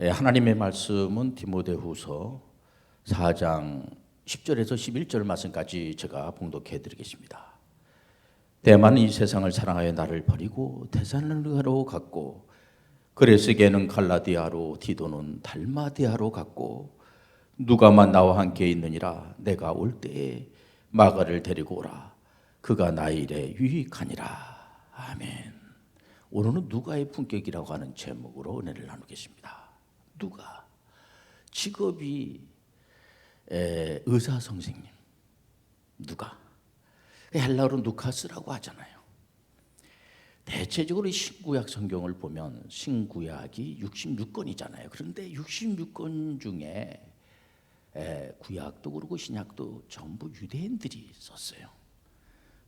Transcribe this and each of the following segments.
하나님의 말씀은 디모데후서 4장 10절에서 11절 말씀까지 제가 봉독해 드리겠습니다. 대만은 이 세상을 사랑하여 나를 버리고 데살로니가로 갔고 그레스게는 갈라디아로 디도는 달마디아로 갔고 누가만 나와 함께 있느니라. 내가 올 때에 마가를 데리고 오라. 그가 나의 일에 유익하니라. 아멘. 오늘은 누가의 품격이라고 하는 제목으로 은혜를 나누겠습니다. 누가 직업이 의사 선생님. 누가 헬라어로 누카스라고 하잖아요. 대체적으로 신구약 성경을 보면 신구약이 66권이잖아요. 그런데 66권 중에 구약도 그렇고 신약도 전부 유대인들이 썼어요.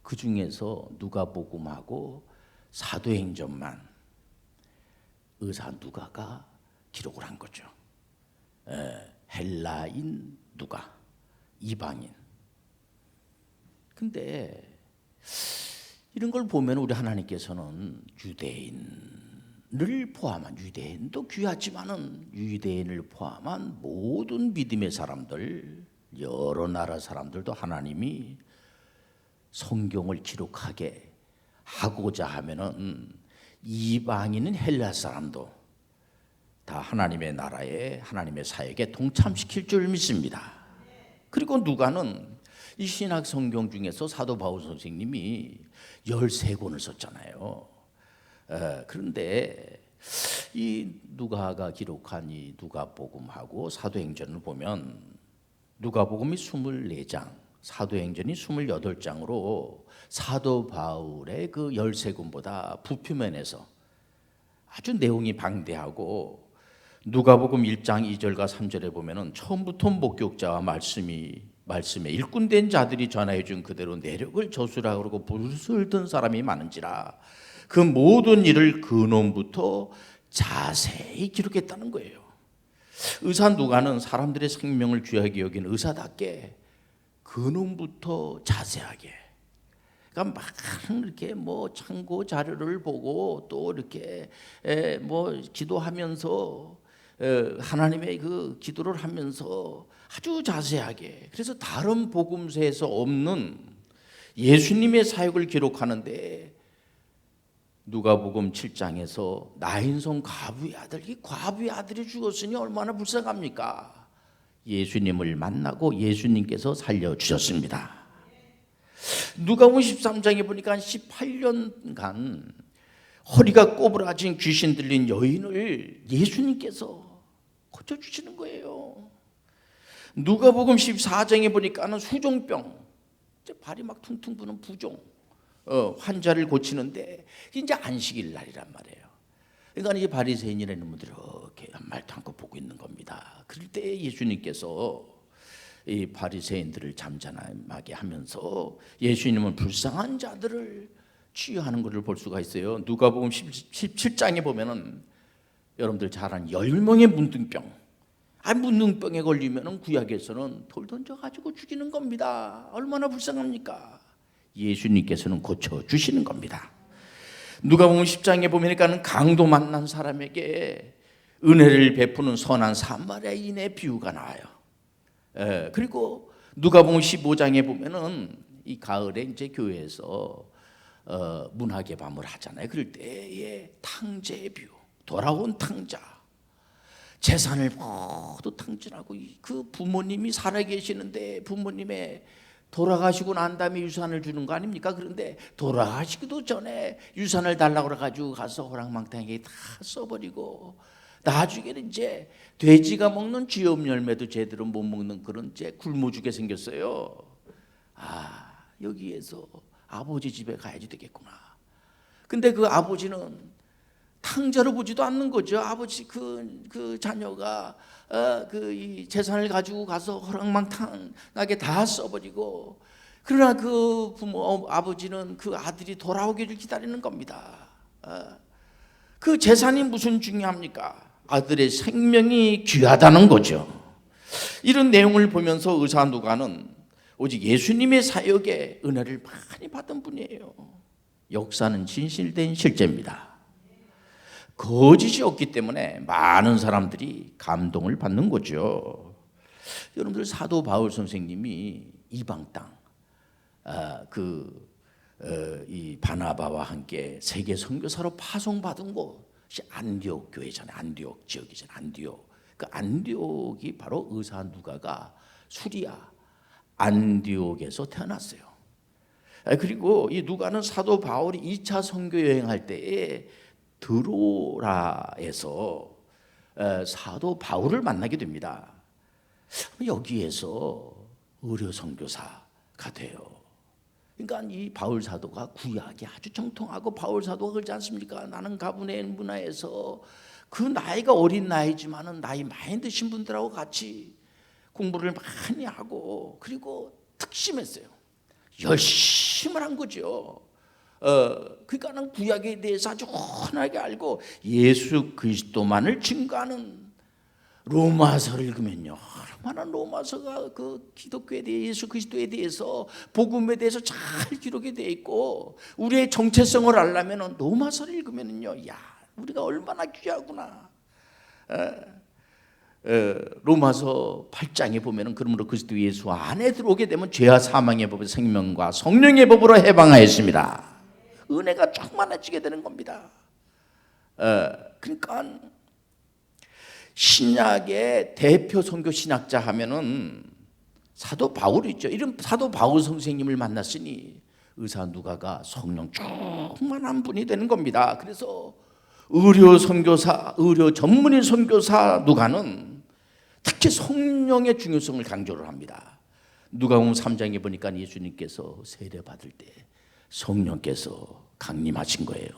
그 중에서 누가복음하고 사도행전만 의사 누가가 기록을 한 거죠. 헬라인 누가, 이방인. 근데 이런 걸 보면 우리 하나님께서는 유대인을 포함한, 유대인도 귀하지만은 유대인을 포함한 모든 믿음의 사람들, 여러 나라 사람들도 하나님이 성경을 기록하게 하고자 하면은 이방인은 헬라 사람도 다 하나님의 나라에, 하나님의 사역에 동참시킬 줄 믿습니다. 그리고 누가는 이 신학 성경 중에서 사도 바울 선생님이 13권을 썼잖아요. 그런데 이 누가가 기록한 이 누가복음하고 사도행전을 보면 누가복음이 24장, 사도행전이 28장으로 사도 바울의 그 13권보다 부표면에서 아주 내용이 방대하고, 누가복음 1장 2절과 3절에 보면은 처음부터 목격자와 말씀에 일꾼된 자들이 전하여 준 그대로 내력을 저수라 그러고 붓을 든 사람이 많은지라 그 모든 일을 근원부터 자세히 기록했다는 거예요. 의사 누가는 사람들의 생명을 귀하게 여긴 의사답게 근원부터 자세하게, 그러니까 막 이렇게 뭐 참고 자료를 보고 또 이렇게 뭐 기도하면서 하나님의 그 기도를 하면서 아주 자세하게, 그래서 다른 복음서에서 없는 예수님의 사역을 기록하는데 누가복음 7장에서 나인성 과부의 아들, 이 과부의 아들이 죽었으니 얼마나 불쌍합니까? 예수님을 만나고 예수님께서 살려주셨습니다. 누가복음 13장에 보니까 18년간 허리가 꼬부라진 귀신 들린 여인을 예수님께서 고쳐주시는 거예요. 누가복음 14장에 보니까는 수종병, 발이 막 퉁퉁 부는 부종 환자를 고치는데 이제 안식일 날이란 말이에요. 그러니까 이 바리새인이라는 분들이 이렇게 말도 않고 보고 있는 겁니다. 그럴 때 예수님께서 이 바리새인들을 잠잠하게 하면서 예수님은 불쌍한 자들을 치유하는 것을 볼 수가 있어요. 누가복음 17장에 보면은 여러분들 잘 아는 10명의 문둥병, 문둥병에 걸리면은 구약에서는 돌 던져가지고 죽이는 겁니다. 얼마나 불쌍합니까? 예수님께서는 고쳐 주시는 겁니다. 누가복음 10장에 보면은 강도 만난 사람에게 은혜를 베푸는 선한 사마리아인의 비유가 나와요. 그리고 누가복음 15장에 보면은 이 가을에 이제 교회에서 문학의 밤을 하잖아요. 그럴 때의 탕자의 비유, 돌아온 탕자, 재산을 모두 탕진하고 그 부모님이 살아계시는데 부모님의 돌아가시고 난 다음에 유산을 주는 거 아닙니까? 그런데 돌아가시기도 전에 유산을 달라고 그래가지고 가서 호랑망탕에 다 써버리고 나중에는 이제 돼지가 먹는 쥐염 열매도 제대로 못 먹는 그런 이제 굶어 죽게 생겼어요. 여기에서 아버지 집에 가야지 되겠구나. 근데 그 아버지는 탕자로 보지도 않는 거죠. 아버지 그 자녀가 이 재산을 가지고 가서 허랑망탕하게 다 써버리고, 그러나 그 아버지는 그 아들이 돌아오기를 기다리는 겁니다. 그 재산이 무슨 중요합니까? 아들의 생명이 귀하다는 거죠. 이런 내용을 보면서 의사 누가는 오직 예수님의 사역에 은혜를 많이 받은 분이에요. 역사는 진실된 실제입니다. 거짓이 없기 때문에 많은 사람들이 감동을 받는 거죠. 여러분들 사도 바울 선생님이 이방 땅, 이 바나바와 함께 세계 선교사로 파송받은 곳이 안디옥 교회잖아요. 안디옥 지역이잖아요. 안디옥. 그 안디옥이 바로 의사 누가가 수리아 안디옥에서 태어났어요. 그리고 이 누가는 사도 바울이 2차 선교 여행할 때에 드로라에서 사도 바울을 만나게 됩니다. 여기에서 의료 선교사가 돼요. 그러니까 이 바울 사도가 구약이 아주 정통하고, 바울 사도가 그러지 않습니까? 나는 가문의 문화에서 그 나이가 어린 나이지만은 나이 많이 드신 분들하고 같이 공부를 많이 하고, 그리고 특심했어요. 열심을 한 거죠. 그러니까는 구약에 대해서 아주 훤하게 알고 예수 그리스도만을 증거하는 로마서를 읽으면요, 얼마나 로마서가 그 기독교에 대해, 예수 그리스도에 대해서, 복음에 대해서 잘 기록이 되어 있고, 우리의 정체성을 알려면 로마서를 읽으면요, 야, 우리가 얼마나 귀하구나. 로마서 8장에 보면은 그러므로 그리스도 예수 안에 들어오게 되면 죄와 사망의 법에서 생명과 성령의 법으로 해방하였습니다. 은혜가 충만해지게 되는 겁니다. 그러니까 신약의 대표 선교 신학자 하면은 사도 바울이죠. 이런 사도 바울 선생님을 만났으니 의사 누가가 성령 충만한 분이 되는 겁니다. 그래서 의료 선교사, 의료 전문인 선교사 누가는 특히 성령의 중요성을 강조를 합니다. 누가복음 3장에 보니까 예수님께서 세례 받을 때 성령께서 강림하신 거예요.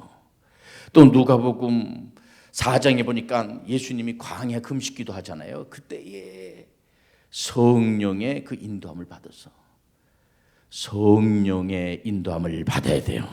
또 누가복음 4장에 보니까 예수님이 광야 금식기도 하잖아요. 그때에 성령의 그 인도함을 받아서, 성령의 인도함을 받아야 돼요.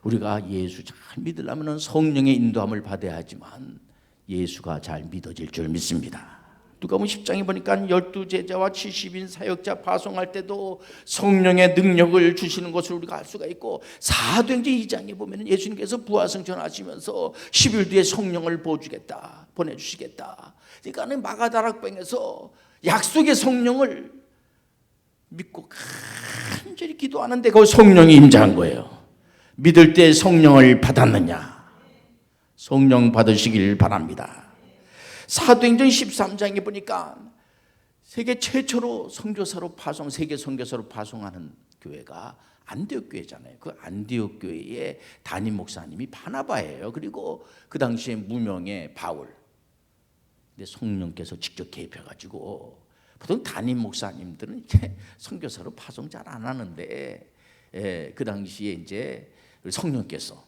우리가 예수 잘 믿으려면 성령의 인도함을 받아야 하지만 예수가 잘 믿어질 줄 믿습니다. 누가복음 10장에 보니까 12제자와 70인 사역자 파송할 때도 성령의 능력을 주시는 것을 우리가 알 수가 있고, 사도행전 2장에 보면 예수님께서 부활승천하시면서 10일 뒤에 성령을 보내주시겠다. 그러니까 마가다락방에서 약속의 성령을 믿고 간절히 기도하는데 거기 성령이 임재한 거예요. 믿을 때 성령을 받았느냐? 성령 받으시길 바랍니다. 사도행전 13장에 보니까 세계 최초로 선교사로 파송, 세계 선교사로 파송하는 교회가 안디옥 교회잖아요. 그 안디옥 교회의 담임 목사님이 바나바예요. 그리고 그 당시에 무명의 바울. 근데 성령께서 직접 개입해가지고, 보통 담임 목사님들은 이렇게 선교사로 파송 잘 안 하는데, 그 당시에 이제 성령께서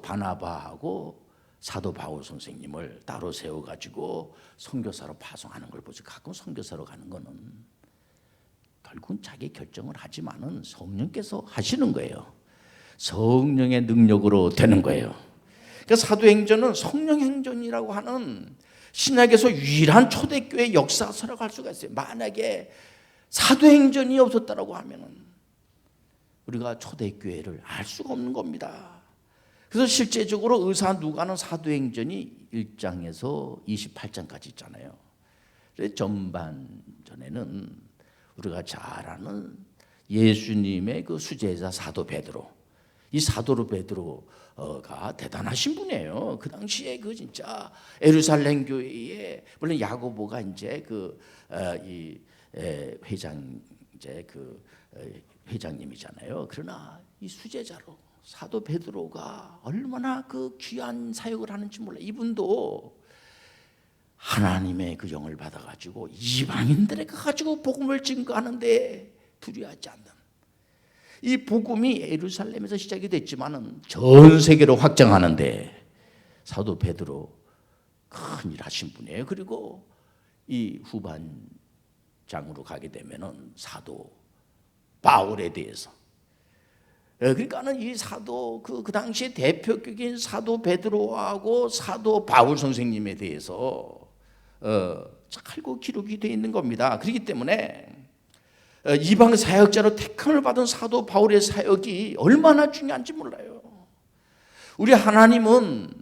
바나바하고 사도 바울 선생님을 따로 세워가지고 선교사로 파송하는 걸 보죠. 가끔 선교사로 가는 거는 결국은 자기 결정을 하지만은 성령께서 하시는 거예요. 성령의 능력으로 되는 거예요. 그러니까 사도행전은 성령행전이라고 하는 신약에서 유일한 초대교회 역사서라고 할 수가 있어요. 만약에 사도행전이 없었다라고 하면은 우리가 초대교회를 알 수가 없는 겁니다. 그래서 실제적으로 의사 누가는 사도행전이 1장에서 28장까지 있잖아요. 전반전에는 우리가 잘 아는 예수님의 그 수제자 사도 베드로, 이 사도 베드로가 대단하신 분이에요. 그 당시에 그 진짜 예루살렘 교회에, 물론 야고보가 이제 회장님이잖아요. 그러나 이 수제자로 사도 베드로가 얼마나 그 귀한 사역을 하는지 몰라. 이분도 하나님의 그 영을 받아가지고 이방인들에 가가지고 복음을 증거하는데 두려워하지 않는, 이 복음이 예루살렘에서 시작이 됐지만은 전 세계로 확장하는데 사도 베드로 큰 일 하신 분이에요. 그리고 이 후반장으로 가게 되면은 사도 바울에 대해서, 그러니까는 이 사도 그 당시에 대표격인 사도 베드로하고 사도 바울 선생님에 대해서 잘고 기록이 되어 있는 겁니다. 그렇기 때문에 이방 사역자로 택함을 받은 사도 바울의 사역이 얼마나 중요한지 몰라요. 우리 하나님은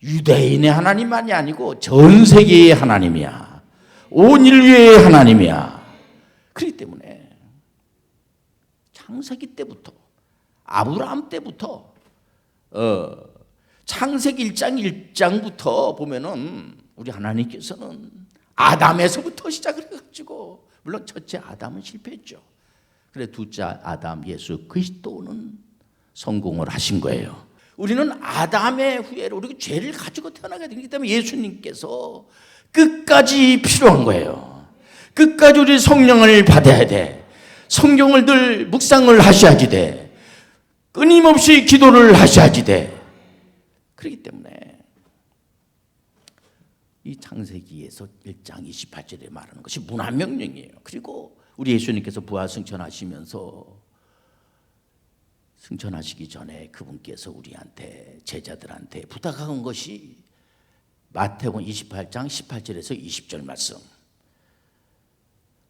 유대인의 하나님만이 아니고 전 세계의 하나님이야. 온 인류의 하나님이야. 그렇기 때문에 창세기 때부터, 아브라함 때부터, 창세기 1장 1장부터 보면은 우리 하나님께서는 아담에서부터 시작을 해가지고, 물론 첫째 아담은 실패했죠. 그래 둘째 아담 예수 그리스도는 성공을 하신 거예요. 우리는 아담의 후예로 우리가 죄를 가지고 태어나게 되기 때문에 예수님께서 끝까지 필요한 거예요. 끝까지 우리 성령을 받아야 돼. 성경을 늘 묵상을 하셔야지 돼. 끊임없이 기도를 하셔야지 돼. 그렇기 때문에 이 창세기에서 1장 28절에 말하는 것이 문화명령이에요. 그리고 우리 예수님께서 부활승천하시면서 승천하시기 전에 그분께서 우리한테, 제자들한테 부탁한 것이 마태복음 28장 18절에서 20절 말씀.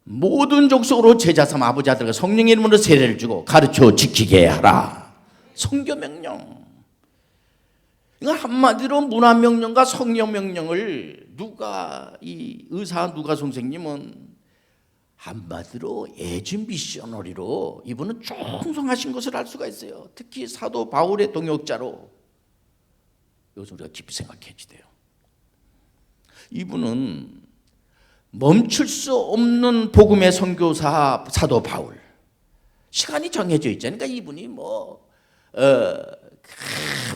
모든 족속으로 제자 삼아 아버지 아들과 성령의 이름으로 세례를 주고 가르쳐 지키게 하라. 성교명령. 그러니까 한마디로 문화명령과 성령명령을 이 의사 누가 선생님은 한마디로 에즈 미셔너리로 이분은 충성하신 것을 알 수가 있어요. 특히 사도 바울의 동역자로 이것을 우리가 깊이 생각해야 돼요. 이분은 멈출 수 없는 복음의 선교사 사도 바울. 시간이 정해져 있잖아요. 그러니까 이분이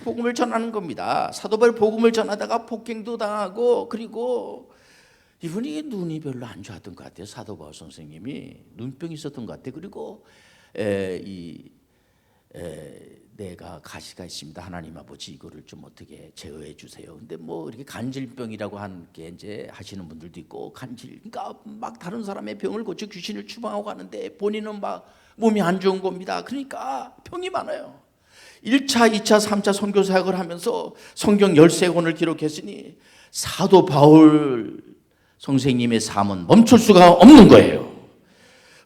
복음을 전하는 겁니다. 사도 바울 복음을 전하다가 폭행도 당하고, 그리고 이분이 눈이 별로 안 좋았던 것 같아요. 사도 바울 선생님이 눈병이 있었던 것 같아요. 그리고 내가 가시가 있습니다. 하나님 아버지 이거를 좀 어떻게 제어해 주세요. 근데 이렇게 간질병이라고 하는 게 이제 하시는 분들도 있고, 그러니까 막 다른 사람의 병을 고쳐 귀신을 추방하고 가는데 본인은 막 몸이 안 좋은 겁니다. 그러니까 병이 많아요. 1차, 2차, 3차 선교 사역을 하면서 성경 13권을 기록했으니 사도 바울 선생님의 삶은 멈출 수가 없는 거예요.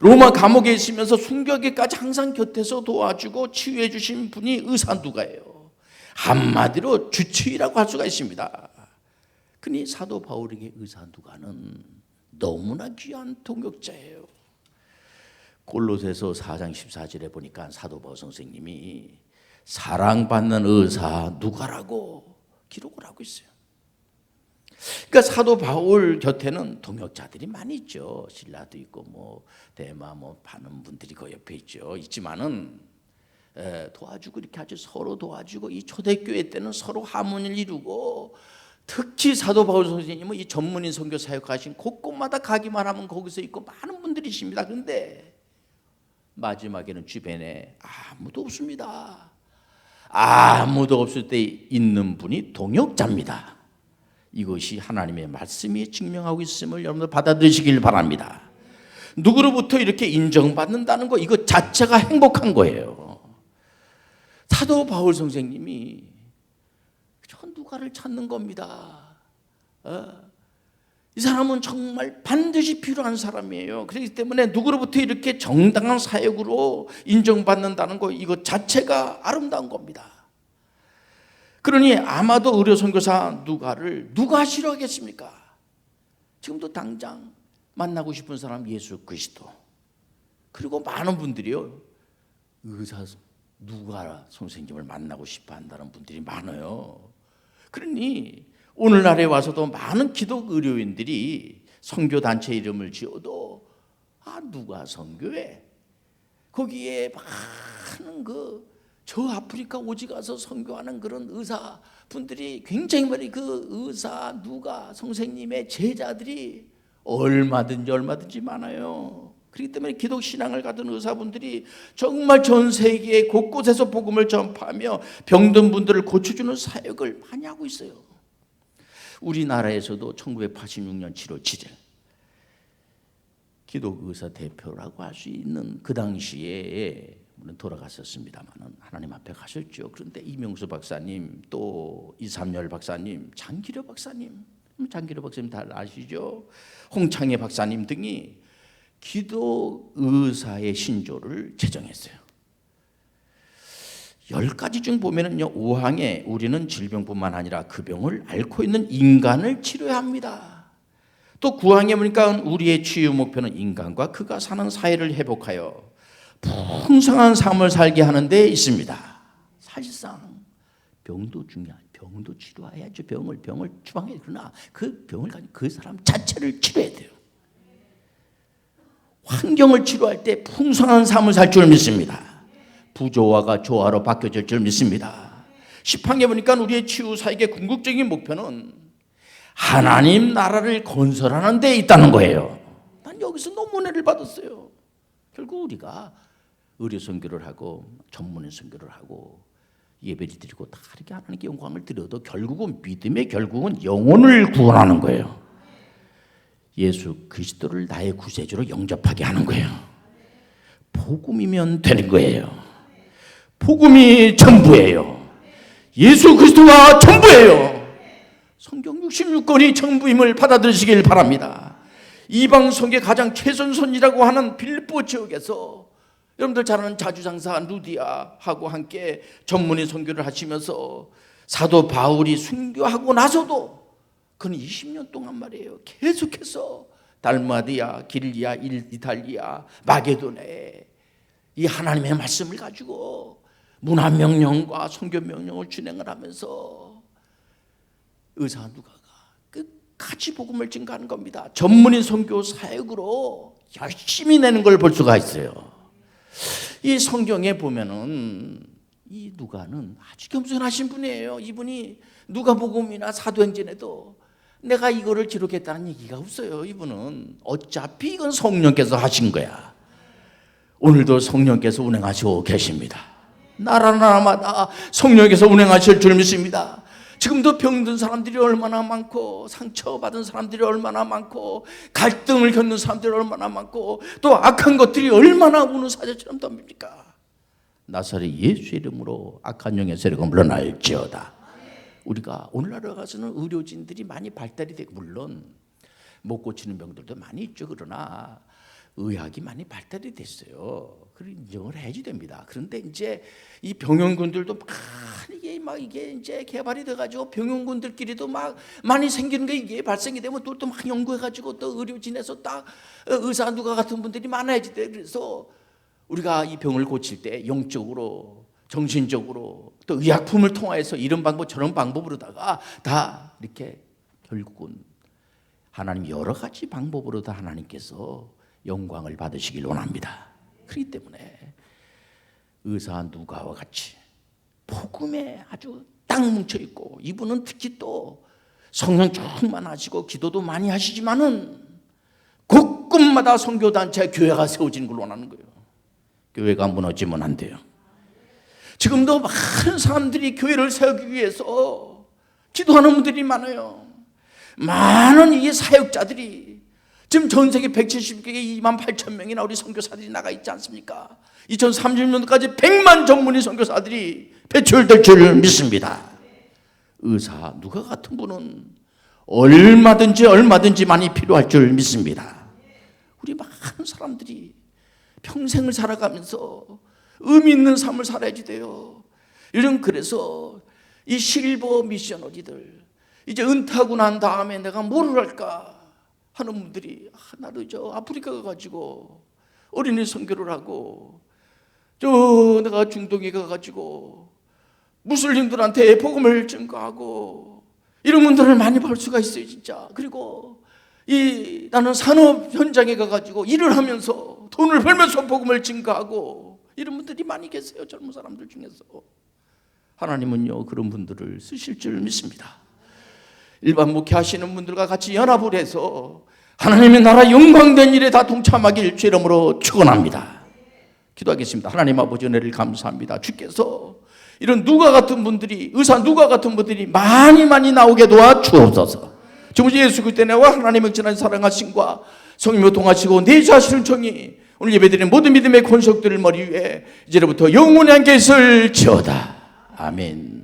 로마 감옥에 있으면서 순교하기까지 항상 곁에서 도와주고 치유해 주신 분이 의사 누가예요. 한마디로 주치의라고 할 수가 있습니다. 그니 사도 바울에게 의사 누가는 너무나 귀한 동역자예요. 골로새서 4장 14절에 보니까 사도 바울 선생님이 사랑받는 의사 누가라고 기록을 하고 있어요. 그러니까 사도 바울 곁에는 동역자들이 많이 있죠. 신라도 있고 대마 파는 분들이 그 옆에 있지만은 도와주고 이렇게 아주 서로 도와주고, 이 초대교회 때는 서로 하모니를 이루고, 특히 사도 바울 선생님은 이 전문인 선교 사역하신 곳곳마다 가기만 하면 거기서 있고 많은 분들이 있습니다. 그런데 마지막에는 주변에 아무도 없습니다. 아무도 없을 때 있는 분이 동역자입니다. 이것이 하나님의 말씀이 증명하고 있음을 여러분들 받아들이시길 바랍니다. 누구로부터 이렇게 인정받는다는 거, 이거 자체가 행복한 거예요. 사도 바울 선생님이 저 누가를 찾는 겁니다. 이 사람은 정말 반드시 필요한 사람이에요. 그렇기 때문에 누구로부터 이렇게 정당한 사역으로 인정받는다는 거, 이거 자체가 아름다운 겁니다. 그러니 아마도 의료 선교사 누가를 누가 싫어하겠습니까? 지금도 당장 만나고 싶은 사람 예수 그리스도. 그리고 많은 분들이요, 의사 누가 선생님을 만나고 싶어 한다는 분들이 많아요. 그러니 오늘날에 와서도 많은 기독 의료인들이 선교단체 이름을 지어도 누가 선교해? 거기에 많은 저 아프리카 오지 가서 선교하는 그런 의사분들이 굉장히 많이, 그 의사 누가 선생님의 제자들이 얼마든지 많아요. 그렇기 때문에 기독 신앙을 가진 의사분들이 정말 전 세계 곳곳에서 복음을 전파하며 병든 분들을 고쳐주는 사역을 많이 하고 있어요. 우리나라에서도 1986년 7월 7일 기독 의사 대표라고 할 수 있는, 그 당시에 물론 돌아갔었습니다만 하나님 앞에 가셨죠. 그런데 이명수 박사님, 또 이삼열 박사님, 장기려 박사님 다 아시죠? 홍창애 박사님 등이 기독 의사의 신조를 제정했어요. 10가지 중 보면은요, 5항에 우리는 질병뿐만 아니라 그 병을 앓고 있는 인간을 치료해야 합니다. 또 9항에 보니까 우리의 치유 목표는 인간과 그가 사는 사회를 회복하여 풍성한 삶을 살게 하는 데 있습니다. 사실상 병도 중요한, 병도 치료해야죠. 병을 주방해. 그러나 그 병을 가진 그 사람 자체를 치료해야 돼요. 환경을 치료할 때 풍성한 삶을 살 줄 믿습니다. 부조화가 조화로 바뀌어질 줄 믿습니다. 10항에 보니까 우리의 치유 사역의 궁극적인 목표는 하나님 나라를 건설하는 데 있다는 거예요. 난 여기서 너무 은혜를 받았어요. 결국 우리가 의료 선교를 하고 전문의 선교를 하고 예배를 드리고 다 이렇게 하나님께 영광을 드려도 결국은 믿음의 결국은 영혼을 구원하는 거예요. 예수 그리스도를 나의 구세주로 영접하게 하는 거예요. 복음이면 되는 거예요. 복음이 전부예요. 예수 그리스도가 전부예요. 성경 66권이 전부임을 받아들이시길 바랍니다. 이방 성계 가장 최선선이라고 하는 빌립보 지역에서 여러분들 잘 아는 자주장사 루디아하고 함께 전문의 선교를 하시면서 사도 바울이 순교하고 나서도 그는 20년 동안 말이에요, 계속해서 달마디아, 길리아, 이탈리아, 마게도네에 이 하나님의 말씀을 가지고 문화 명령과 선교 명령을 진행을 하면서 의사 누가가 끝까지 복음을 증가하는 겁니다. 전문의 선교 사역으로 열심히 내는 걸 볼 수가 있어요. 이 성경에 보면은 이 누가는 아주 겸손하신 분이에요. 이분이 누가복음이나 사도행전에도 내가 이거를 기록했다는 얘기가 없어요. 이분은 어차피 이건 성령께서 하신 거야. 오늘도 성령께서 운행하시고 계십니다. 나라마다 성령께서 운행하실 줄 믿습니다. 지금도 병든 사람들이 얼마나 많고 상처받은 사람들이 얼마나 많고 갈등을 겪는 사람들이 얼마나 많고 또 악한 것들이 얼마나 우는 사자처럼 덤빕니까? 나사렛 예수 이름으로 악한 영의 세력을 물러날지어다. 우리가 오늘날에 가서는 의료진들이 많이 발달이 되고 물론 못 고치는 병들도 많이 있죠. 그러나 의학이 많이 발달이 됐어요. 그걸 인정을 해야지 됩니다. 그런데 이제 이 병원군들도 이게 이제 개발이 돼가지고 병원군들끼리도 막 많이 생기는 게 이게 발생이 되면 또 막 연구해가지고 또 의료진에서 딱 의사 누가 같은 분들이 많아야지 돼. 그래서 우리가 이 병을 고칠 때 영적으로, 정신적으로 또 의약품을 통해서 이런 방법 저런 방법으로다가 다 이렇게 결국은 하나님 여러 가지 방법으로 다 하나님께서 영광을 받으시길 원합니다. 그렇기 때문에 의사 누가와 같이 복음에 아주 딱 뭉쳐 있고 이분은 특히 또 성령 충만하시고 기도도 많이 하시지만은 곳곳마다 선교단체 교회가 세워지는 걸 원하는 거예요. 교회가 무너지면 안 돼요. 지금도 많은 사람들이 교회를 세우기 위해서 기도하는 분들이 많아요. 많은 이 사역자들이 지금 전 세계 170개의 28,000명이나 우리 선교사들이 나가 있지 않습니까? 2030년도까지 100만 전문의 선교사들이 배출될 줄 믿습니다. 의사 누가 같은 분은 얼마든지 많이 필요할 줄 믿습니다. 우리 많은 사람들이 평생을 살아가면서 의미 있는 삶을 살아야지 돼요. 요즘 그래서 이 실버 미셔너리들 이제 은퇴하고 난 다음에 내가 뭘 할까 하는 분들이 나도 저 아프리카 가가지고 어린이 선교를 하고 저 내가 중동에 가가지고 무슬림들한테 복음을 증거하고 이런 분들을 많이 볼 수가 있어요 진짜. 그리고 나는 산업 현장에 가가지고 일을 하면서 돈을 벌면서 복음을 증거하고 이런 분들이 많이 계세요. 젊은 사람들 중에서. 하나님은요 그런 분들을 쓰실 줄 믿습니다. 일반 목회하시는 분들과 같이 연합을 해서 하나님의 나라 영광된 일에 다 동참하길 주 이름으로 축원합니다. 기도하겠습니다. 하나님 아버지 은혜를 감사합니다. 주께서 이런 누가 같은 분들이 의사 누가 같은 분들이 많이 나오게 도와 주옵소서. 주 예수 그리스도의 은혜와 하나님의 진한 사랑하심과 성령으로 동하시고 내주하시는 정이 오늘 예배드리는 모든 믿음의 권속들을 머리 위에 이제부터 영원히 함께 있을지어다. 아멘.